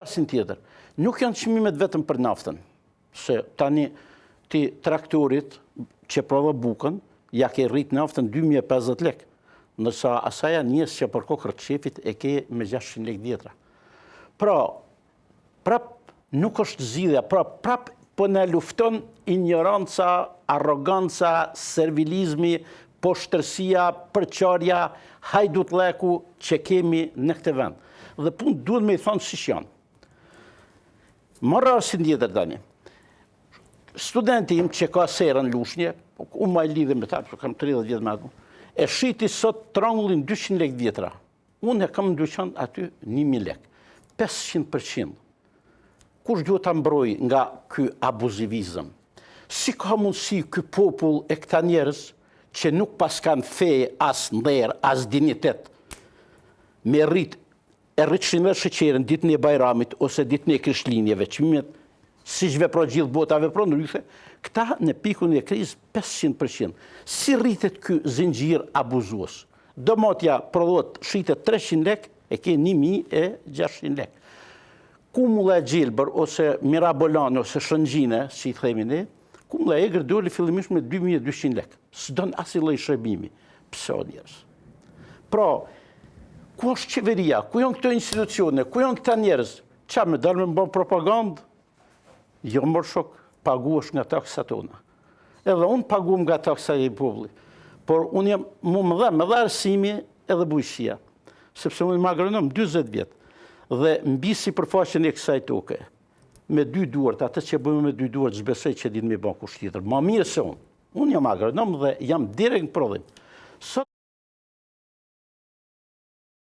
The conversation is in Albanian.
Asin tjetër. Nuk janë çmimet vetëm për naftën, se tani ti traktorit që prodho bukën, ja ke rrit naftën 2050 lek, nësa asaja njës që për kokër të shefit e ke me 600 lek djetra. Pra, prap nuk është zgjidhja, prap po në lufton ignoranca, arroganca, servilizmi, poshtërsia, përqarja, hajdutleku që kemi në këtë vend. Dhe punë duhet me i thonë si janë. Marra si tjetër tani. Studenti im që ka serën lushnje, unë ma i lidhe me ta, kam 30 vjetë me atë, e shiti sot trangullin 200 lek vjetra. Unë e kam ndyqan aty 1000 lek. 500%. Kush duhet të mbroj nga ky abuzivizëm? Si ka mundësi ky popull e këta njerëz që nuk pas kanë feje, as nder, as dignitet, me rrit e rritëshin dhe shëqerën ditën e Bajramit ose ditën e Krishtlindjeve, çmimet si vepro gjithë bota vepro ndryshe, këta në pikun e krizë 500%. Si rritet ky zinxhir abuzues? Domotja prodhohet shitet 300 lek, e ke 1600 lek. Kumulla e gjelbër ose mirabolane ose shëngjine, si i themi ne, kumulla e egër doli fillimisht me 2200 lek. S'don asnjë lloj shërbimi. Pse o njerëz? Pra, ku është qeveria? Ku janë këto institucione? Ku janë këta njerëz? Qa me dalë me bën propagandë? Jo mërë shok, paguash nga taksat tona. Edhe unë paguam nga taksa e populli. Por unë jam me dha arsimi edhe bujqësia. Sepse unë më agronom 40 vjetë. Dhe mbi sipërfaqen e kësaj toke, me 2 duart, atë që bëjmë me 2 duart, zbesoj që ditë me bën kusht tjetër. Ma mirë se unë. Unë jam agronom dhe jam direkt në prodhim.